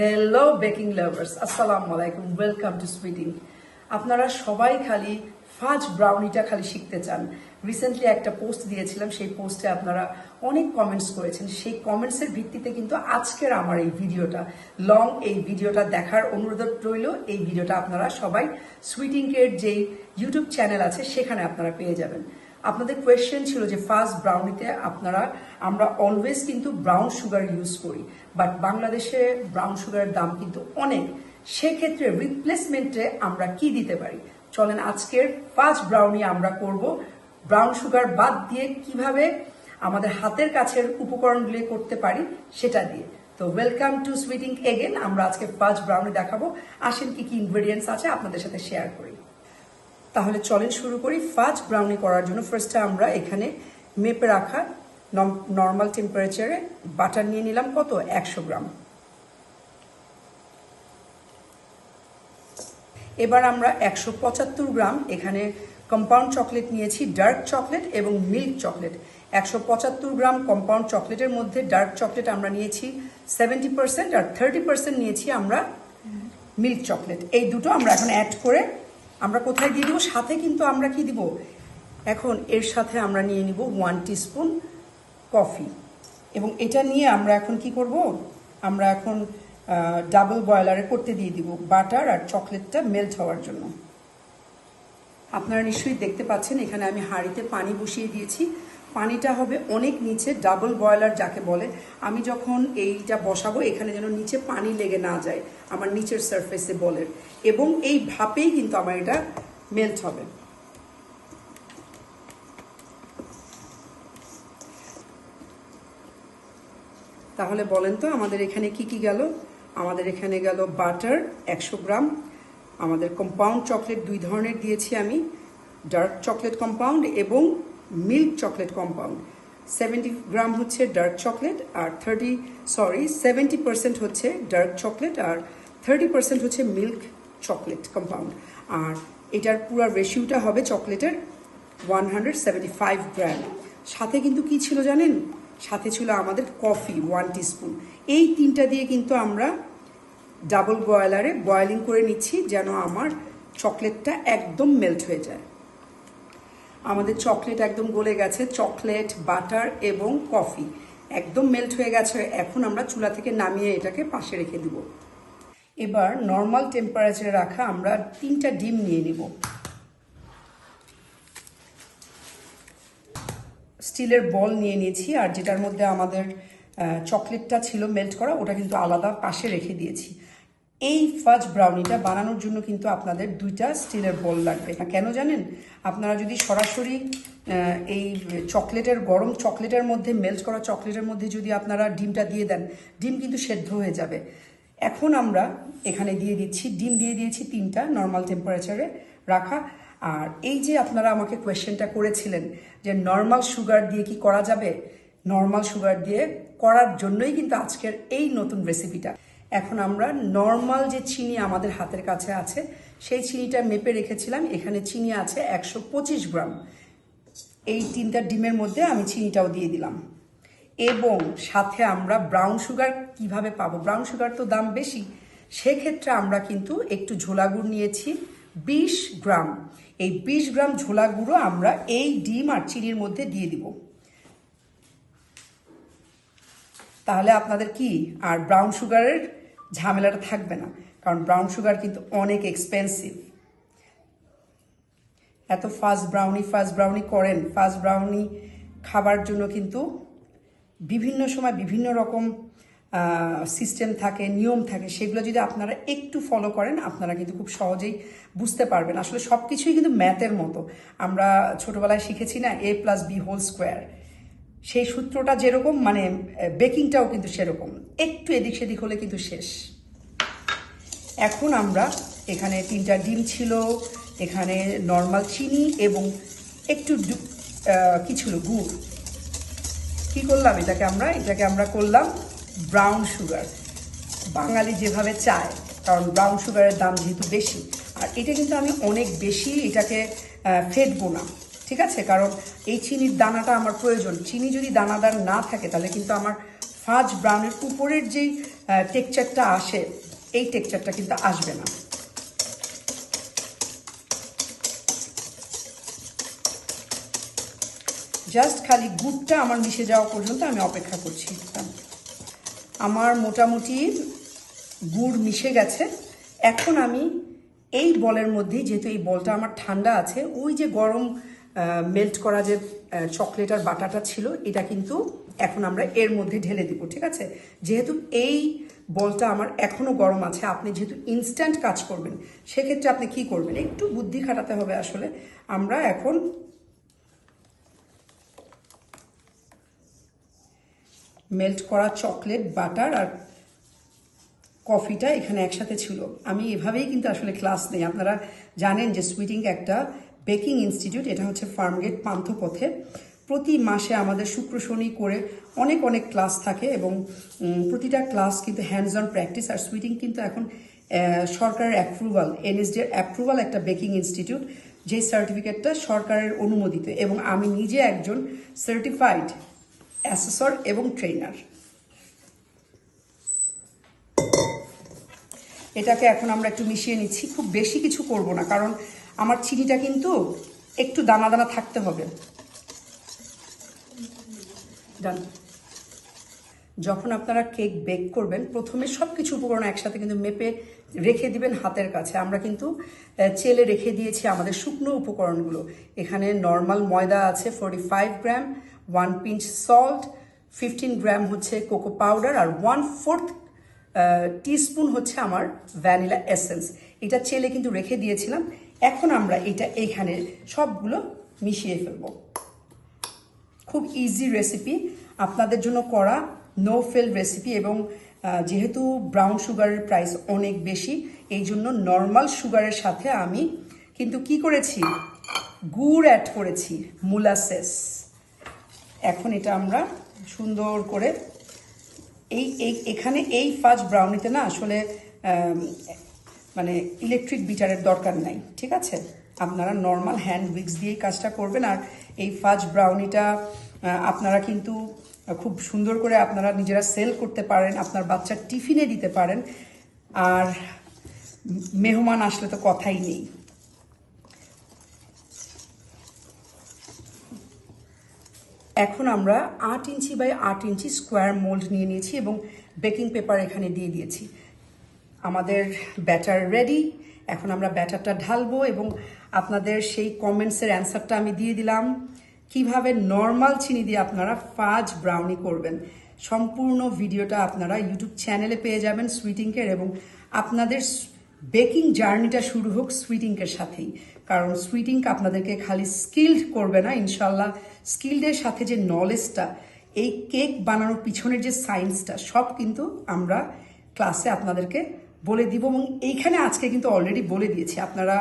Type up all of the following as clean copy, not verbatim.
Hello baking lovers, আসসালামু আলাইকুম, welcome to sweating. আপনারা সবাই খালি ফাজ ব্রাউনিটা খালি শিখতে চান। রিসেন্টলি একটা পোস্ট দিয়েছিলাম, সেই পোস্টে আপনারা অনেক কমেন্টস করেছেন। সেই কমেন্টসের ভিত্তিতে কিন্তু আজকের আমার এই ভিডিওটা এই ভিডিওটা দেখার অনুরোধ রইল। এই ভিডিওটা আপনারা সবাই সুইটিংয়ের যেই ইউটিউব চ্যানেল আছে সেখানে আপনারা পেয়ে যাবেন। আপনাদের কোয়েশ্চেন ছিল যে ফার্স্ট ব্রাউনিতে আমরা অলওয়েজ কিন্তু ব্রাউন সুগার ইউজ করি, বাট বাংলাদেশে ব্রাউন সুগারের দাম কিন্তু অনেক। সেক্ষেত্রে রিপ্লেসমেন্টে আমরা কি দিতে পারি? চলেন আজকের ফার্স্ট ব্রাউনি আমরা করব ব্রাউন সুগার বাদ দিয়ে কিভাবে আমাদের হাতের কাছের উপকরণগুলি করতে পারি সেটা দিয়ে। তো ওয়েলকাম টু সুইটিং এগেন। আমরা আজকে ফার্স্ট ব্রাউনি দেখাবো। আসেন কি কি ইনগ্রেডিয়েন্টস আছে আপনাদের সাথে শেয়ার করি। তাহলে চলেন শুরু করি। ফাজ ব্রাউনি করার জন্য ফার্স্টে আমরা এখানে মেপে রাখা নর্মাল টেম্পারেচারে বাটার নিয়ে নিলাম। কত? 100 গ্রাম। এবার আমরা 175 গ্রাম এখানে কম্পাউন্ড চকলেট নিয়েছি, ডার্ক চকলেট এবং মিল্ক চকলেট। 175 গ্রাম কম্পাউন্ড চকলেটের মধ্যে ডার্ক চকলেট আমরা নিয়েছি 70% আর 30% নিয়েছি আমরা মিল্ক চকলেট। এই দুটো আমরা এখন অ্যাড করে আমরা কোথায় দিয়ে দিব? সাথে কিন্তু আমরা কি দিব? এখন এর সাথে আমরা নিয়ে নিব 1 টিস্পুন কফি, এবং এটা নিয়ে আমরা এখন কি করব? আমরা এখন ডাবল বয়লারে করতে দিয়ে দিব বাটার আর চকলেটটা মেল্ট হওয়ার জন্য। আপনারা নিশ্চয়ই দেখতে পাচ্ছেন এখানে আমি হাঁড়িতে পানি বসিয়ে দিয়েছি। পানিটা হবে অনেক নিচে, ডাবল বয়লার যাকে বলে। আমি যখন এইটা বসাবো এখানে যেন নিচে পানি লেগে না যায় আমার নিচের সারফেসে বলের, এবং এই ভাপেই কিন্তু আমার এটা মেল্ট হবে। তাহলে বলেন তো আমাদের এখানে কি কি গেল? আমাদের এখানে গেল বাটার 100 গ্রাম, আমাদের কম্পাউন্ড চকলেট 2 ধরনের দিয়েছি আমি, ডার্ক চকলেট কম্পাউন্ড এবং মিল্ক চকলেট কম্পাউন্ড। 70 গ্রাম হচ্ছে ডার্ক চকলেট আর 70% হচ্ছে ডার্ক চকলেট আর 30% হচ্ছে মিল্ক চকলেট কম্পাউন্ড। আর এটার পুরো রেশিওটা হবে চকলেটের 175 গ্রাম। সাথে কিন্তু কি ছিল জানেন? সাথে ছিল আমাদের কফি 1 টিস্পুন। এই তিনটা দিয়ে কিন্তু আমরা ডাবল বয়লারে বয়েলিং করে নিচ্ছি যেন আমার চকলেটটা একদম মেল্ট হয়ে যায়। আমাদের চকলেট একদম গলে গেছে, চকলেট, বাটার এবং কফি একদম মেল্ট হয়ে গেছে। এখন আমরা চুলা থেকে নামিয়ে এটাকে পাশে রেখে দিব। এবার নর্মাল টেম্পারেচারে রাখা আমরা 3টা ডিম নিয়ে নিব। স্টিলের বল নিয়ে নিয়েছি, আর যেটার মধ্যে আমাদের চকলেটটা ছিল মেল্ট করা ওটা কিন্তু আলাদা পাশে রেখে দিয়েছি। এই ফাজ ব্রাউনিটা বানানোর জন্য কিন্তু আপনাদের 2টা স্টিলের বল লাগবে। কেন জানেন? আপনারা যদি সরাসরি এই গরম চকলেটের মধ্যে, মেল্ট করা চকলেটের মধ্যে যদি আপনারা ডিমটা দিয়ে দেন, ডিম কিন্তু সেদ্ধ হয়ে যাবে। এখন আমরা এখানে দিয়ে দিচ্ছি, ডিম দিয়ে দিয়েছি 3টা নর্মাল টেম্পারেচারে রাখা। আর এই যে আপনারা আমাকে কোয়েশ্চেনটা করেছিলেন যে নর্মাল সুগার দিয়ে কি করা যাবে, নর্মাল সুগার দিয়ে করার জন্যই কিন্তু আজকের এই নতুন রেসিপিটা। এখন আমরা নর্মাল যে চিনি আমাদের হাতের কাছে আছে সেই চিনিটা মেপে রেখেছিলাম। এখানে চিনি আছে 125 গ্রাম। এই 3টা ডিমের মধ্যে আমি চিনিটাও দিয়ে দিলাম। এবং সাথে আমরা ব্রাউন সুগার কিভাবে পাবো? ব্রাউন সুগার তো দাম বেশি, সেক্ষেত্রে আমরা কিন্তু একটু ঝোলা গুড় নিয়েছি 20 গ্রাম। এই 20 গ্রাম ঝোলা গুঁড়ো আমরা এই ডিম আর চিনির মধ্যে দিয়ে দিব। তাহলে আপনাদের কি আর ব্রাউন সুগারের ঝামেলাটা থাকবে না, কারণ ব্রাউন সুগার কিন্তু অনেক এক্সপেন্সিভ। এত ফাস্ট ব্রাউনি করেন, ফাস্ট ব্রাউনি খাবার জন্য কিন্তু বিভিন্ন সময় বিভিন্ন রকম সিস্টেম থাকে, নিয়ম থাকে। সেগুলো যদি আপনারা একটু ফলো করেন আপনারা কিন্তু খুব সহজেই বুঝতে পারবেন। আসলে সব কিছুই কিন্তু ম্যাথের মতো। আমরা ছোটবেলায় শিখেছি না, A+B²। সেই সূত্রটা যেরকম, মানে বেকিংটাও কিন্তু সেরকম, একটু এদিক সেদিক হলে কিন্তু শেষ। এখন আমরা এখানে 3টা ডিম ছিল, এখানে নর্মাল চিনি এবং একটু কি ছিল, গুড়। কি করলাম? এটাকে আমরা করলাম ব্রাউন সুগার, বাঙালি যেভাবে চায়, কারণ ব্রাউন সুগারের দাম যেহেতু বেশি। আর এটা কিন্তু আমি অনেক বেশি এটাকে ফেটবো না, ঠিক আছে? কারণ এই চিনির দানাটা আমার প্রয়োজন। চিনি যদি দানাদার না থাকে তাহলে কিন্তু আমার ফাজ ব্রাউনের উপরের যেই টেক্সচারটা আসে এই টেক্সচারটা কিন্তু আসবে না। জাস্ট খালি গুড়টা আমার মিশে যাওয়া পর্যন্ত আমি অপেক্ষা করছি। আমার মোটামুটি গুড় মিশে গেছে। এখন আমি এই বলের মধ্যেই, যেহেতু এই বলটা আমার ঠান্ডা আছে, ওই যে গরম মেল্ট করা যে চকলেট আর বাটাটা ছিল এটা কিন্তু এখন আমরা এর মধ্যে ঢেলে দিব। ঠিক আছে, যেহেতু এই বলটা আমার এখনো গরম আছে, আপনি যেহেতু ইনস্ট্যান্ট কাজ করবেন সেক্ষেত্রে আপনি কি করবেন, একটু বুদ্ধি খাটাতে হবে। আসলে আমরা এখন মেল্ট করা চকলেট, বাটার আর কফিটা এখানে একসাথে ছিল। আমি এভাবেই কিন্তু আসলে ক্লাস নেই। আপনারা জানেন যে সুইটিং একটা বেকিং ইনস্টিটিউট, এটা হচ্ছে ফার্মগেট পান্থপথে। প্রতি মাসে আমাদের শুক্র শনি করে অনেক অনেক ক্লাস থাকে এবং প্রতিটা ক্লাস কিন্তু হ্যান্ডস অন প্র্যাকটিস। আর সুইটিং কিন্তু এখন সরকারের অ্যাপ্রুভাল, এনএসডি এর অ্যাপ্রুভাল একটা বেকিং ইনস্টিটিউট, যেই সার্টিফিকেটটা সরকারের অনুমোদিত, এবং আমি নিজে একজন সার্টিফাইড অ্যাসেসর এবং ট্রেনার। এটাকে এখন আমরা একটু মিশিয়ে নিচ্ছি। খুব বেশি কিছু করব না, কারণ আমার চিনিটা কিন্তু একটু দানা দানা থাকতে হবে। ডান। যখন আপনারা কেক বেক করবেন প্রথমে সব কিছু উপকরণ একসাথে কিন্তু মেপে রেখে দিবেন হাতের কাছে। আমরা কিন্তু চেলে রেখে দিয়েছি আমাদের শুকনো উপকরণগুলো। এখানে নর্মাল ময়দা আছে 45 গ্রাম, 1 পিঞ্চ সল্ট, 15 গ্রাম হচ্ছে কোকো পাউডার, আর 1/4 টিস্পুন হচ্ছে আমার ভ্যানিলা এসেন্স। এটা চেলে কিন্তু রেখে দিয়েছিলাম। এখন আমরা এটা এখানে সবগুলো মিশিয়ে ফেলবো। খুব ইজি রেসিপি আপনাদের জন্য করা, নো ফেল রেসিপি। এবং যেহেতু ব্রাউন সুগারের প্রাইস অনেক বেশি, এই জন্য নর্মাল সুগারের সাথে আমি কিন্তু কি করেছি, গুড় অ্যাড করেছি, মোলাসেস। এখন এটা আমরা সুন্দর করে এখানে এই ফাজ ব্রাউনিতে না আসলে মানে ইলেকট্রিক বিটারের দরকার নাই। ঠিক আছে, আপনারা নর্মাল হ্যান্ড উইক্স দিয়েই কাজটা করবেন। আর এই ফাজ ব্রাউনিটা আপনারা কিন্তু খুব সুন্দর করে আপনারা নিজেরা সেল করতে পারেন, আপনার বাচ্চার টিফিনে দিতে পারেন, আর মেহমান আসলে তো কথাই নেই। এখন আমরা 8 inch by 8 inch square mould নিয়ে নিয়েছি এবং বেকিং পেপার এখানে দিয়ে দিয়েছি। আমাদের ব্যাটার রেডি। এখন আমরা ব্যাটারটা ঢালবো এবং আপনাদের সেই কমেন্টসের অ্যান্সারটা আমি দিয়ে দিলাম, কিভাবে নর্মাল চিনি দিয়ে আপনারা ফাজ ব্রাউনি করবেন। সম্পূর্ণ ভিডিওটা আপনারা ইউটিউব চ্যানেলে পেয়ে যাবেন সুইটিংকের, এবং আপনাদের বেকিং জার্নিটা শুরু হোক সুইটিংকের সাথেই। কারণ সুইটিং আপনাদেরকে খালি স্কিল্ড করবে না, ইনশাল্লাহ স্কিল্ডের সাথে যে নলেজটা, এই কেক বানানোর পিছনের যে সায়েন্সটা, সব কিন্তু আমরা ক্লাসে আপনাদেরকে বলে দিব। এবং এইখানে আজকে কিন্তু অলরেডি বলে দিয়েছি, আপনারা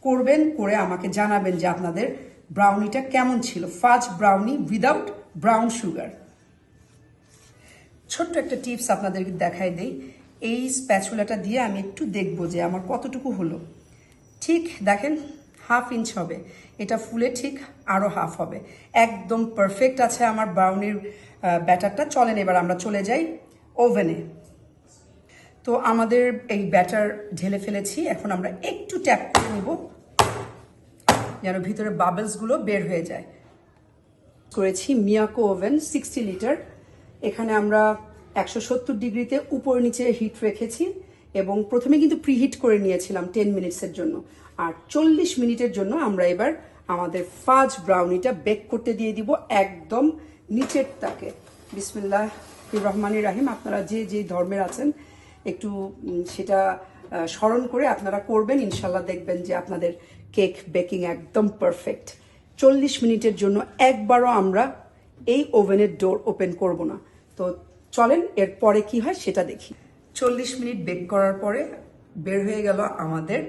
করবেন, করে আমাকে জানাবেন যে আপনাদের ব্রাউনিটা কেমন ছিল। ফাজ ব্রাউনি উইদাউট ব্রাউন সুগার। ছোট্ট একটা টিপস আপনাদেরকে দেখাই দেই। এই স্প্যাচুলাটা দিয়ে আমি একটু দেখবো যে আমার কতটুকু হলো। ঠিক দেখেন, 1/2 ইঞ্চ হবে, এটা ফুলে ঠিক আরও 1/2 হবে। একদম পারফেক্ট আছে আমার ব্রাউনির ব্যাটারটা। চলেন এবার আমরা চলে যাই ওভেনে। তো আমাদের এই ব্যাটার ঢেলে ফেলেছি। এখন আমরা একটু ট্যাপ করে নেব যেন ভিতরে বাবলসগুলো বের হয়ে যায়। করেছি মিয়াকো ওভেন 60 লিটার। এখানে আমরা 170 ডিগ্রিতে উপর নিচে হিট রেখেছি এবং প্রথমে কিন্তু প্রিহিট করে নিয়েছিলাম 10 মিনিটসের জন্য। আর 40 মিনিটের জন্য আমরা এবার আমাদের ফাজ ব্রাউনিটা বেক করতে দিয়ে দিব একদম নিচের তাকে। বিসমিল্লাহির রহমানির রহিম। আপনারা যে যে ধর্মের আছেন একটু সেটা স্মরণ করে আপনারা করবেন, ইনশাল্লাহ দেখবেন যে আপনাদের কেক বেকিং একদম পারফেক্ট। 40 মিনিটের জন্য একবারও আমরা এই ওভেনের ডোর ওপেন করব না। তো চলেন এরপরে কি হয় সেটা দেখি। 40 মিনিট বেক করার পরে বের হয়ে গেল আমাদের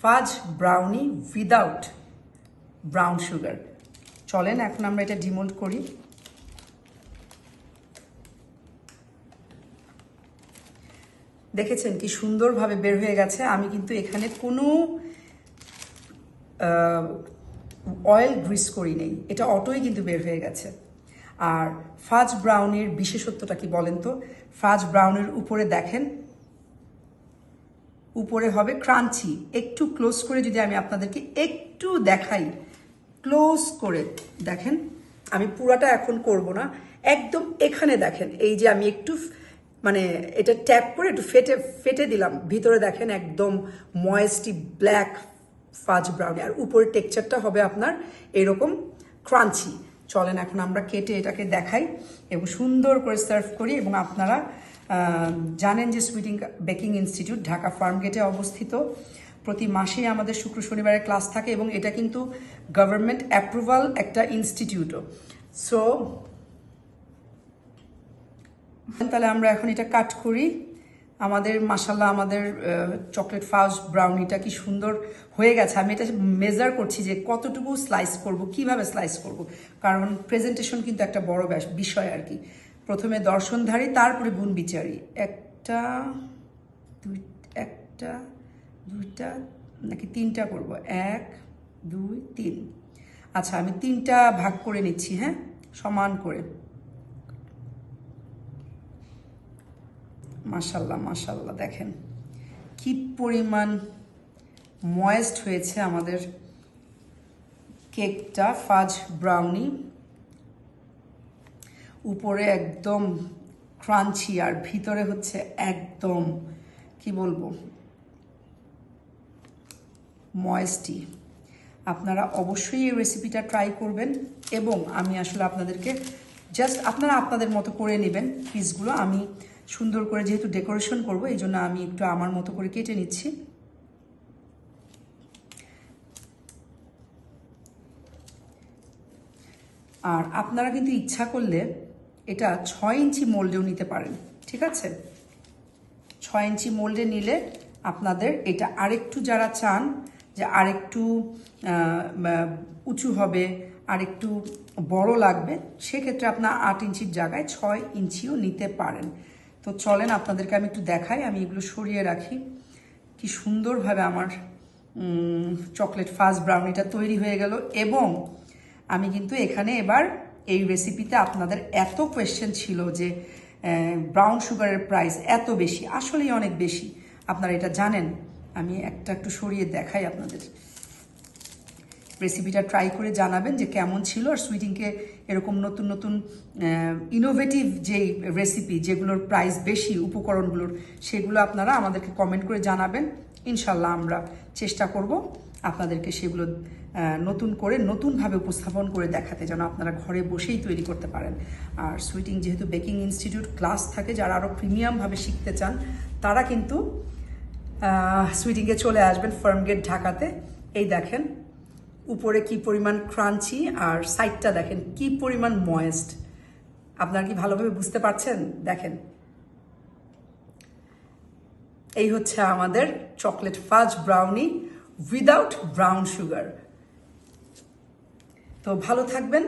ফাজ ব্রাউনি উইদাউট ব্রাউন সুগার। চলেন এখন আমরা এটা ডিমোল্ড করি। দেখেছেন কি সুন্দরভাবে বের হয়ে গেছে। আমি কিন্তু এখানে কোনো অয়েল গ্রিস করি নেই, এটা অটোই কিন্তু বের হয়ে গেছে। আর ফাজ ব্রাউনির বিশেষত্বটা কি বলেন তো? ফাজ ব্রাউনির উপরে দেখেন, উপরে হবে ক্রাঞ্চি। একটু ক্লোজ করে যদি আমি আপনাদেরকে একটু দেখাই, ক্লোজ করে দেখেন, আমি পুরাটা এখন করব না, একদম এখানে দেখেন, এই যে আমি একটু মানে এটা ট্যাপ করে একটু ফেটে দিলাম, ভিতরে দেখেন একদম ময়েস্টি ব্ল্যাক ফাজ ব্রাউনি, আর উপরের টেক্সচারটা হবে আপনার এরকম ক্রাঞ্চি। চলেন এখন আমরা কেটে এটাকে দেখাই এবং সুন্দর করে সার্ভ করি। এবং আপনারা জানেন যে সুইটিং বেকিং ইনস্টিটিউট ঢাকা ফার্মগেটে অবস্থিত। প্রতি মাসেই আমাদের শুক্র শনিবারে ক্লাস থাকে এবং এটা কিন্তু গভর্নমেন্ট অ্যাপ্রুভাল একটা ইনস্টিটিউটও। সো তাহলে আমরা এখন এটা কাট করি। আমাদের মাশাল্লাহ আমাদের চকলেট ফাজ ব্রাউনিটা কি সুন্দর হয়ে গেছে। আমি এটা মেজার করছি যে কতটুকু স্লাইস করব, কিভাবে স্লাইস করব, কারণ প্রেজেন্টেশন কিন্তু একটা বড় বিষয় আর কি। প্রথমে দর্শনধারী, তারপরে গুণ বিচারী। একটা দুইটা নাকি তিনটা করব? 1 2 3। আচ্ছা, আমি 3টা ভাগ করে নিচ্ছি, হ্যাঁ, সমান করে। মাশাল্লাহ মাশাল্লাহ, দেখেন কি পরিমাণ ময়েস্ট হয়েছে আমাদের কেকটা, ফাজ ব্রাউনি। উপরে একদম ক্রাঞ্চি আর ভিতরে হচ্ছে একদম কি বলবো ময়েস্টি। আপনারা অবশ্যই এই রেসিপিটা ট্রাই করবেন এবং আমি আসলে আপনাদেরকে জাস্ট আপনারা আপনাদের মতো করে নেবেন পিসগুলো। আমি সুন্দর করে যেহেতু ডেকোরেশন করব এই জন্য আমি একটু আমার মতো করে কেটে নিচ্ছি। আর আপনারা কিন্তু ইচ্ছা করলে এটা 6 ইঞ্চি মোল্ডেও নিতে পারেন, ঠিক আছে? 6 ইঞ্চি মোল্ডে নিলে আপনাদের এটা আরেকটু, যারা চান যে আরেকটু উঁচু হবে, আরেকটু বড় লাগবে, সেক্ষেত্রে আপনার 8 ইঞ্চির জায়গায় 6 ইঞ্চিও নিতে পারেন। তো চলেন আপনাদেরকে আমি একটু দেখাই। আমি এগুলো সরিয়ে রাখি। কি সুন্দরভাবে আমার চকলেট ফাজ ব্রাউনিটা তৈরি হয়ে গেল। এবং আমি কিন্তু এখানে এবার এই রেসিপিতে আপনাদের এত কোয়েশ্চেন ছিল যে ব্রাউন সুগারের প্রাইস এত বেশি, আসলেই অনেক বেশি, আপনারা এটা জানেন। আমি একটু সরিয়ে দেখাই আপনাদের। রেসিপিটা ট্রাই করে জানাবেন যে কেমন ছিল। আর সুইটিংকে এরকম নতুন নতুন ইনোভেটিভ যেই রেসিপি যেগুলোর প্রাইস বেশি উপকরণগুলোর, সেগুলো আপনারা আমাদেরকে কমেন্ট করে জানাবেন। ইনশাল্লাহ আমরা চেষ্টা করব আপনাদেরকে সেগুলো নতুন করে নতুনভাবে উপস্থাপন করে দেখাতে, যেন আপনারা ঘরে বসেই তৈরি করতে পারেন। আর সুইটিং যেহেতু বেকিং ইনস্টিটিউট ক্লাস থাকে, যারা আরও প্রিমিয়ামভাবে শিখতে চান তারা কিন্তু সুইটিংয়ে চলে আসবেন ফার্মগেট ঢাকাতে। এই দেখেন উপরে কি পরিমাণ ক্রাঞ্চি আর সাইডটা দেখেন কি পরিমাণ ময়েস্ট। আপনারা কি ভালোভাবে বুঝতে পারছেন? দেখেন, এই হচ্ছে আমাদের চকলেট ফাজ ব্রাউনি উইদাউট ব্রাউন সুগার। তো ভালো থাকবেন।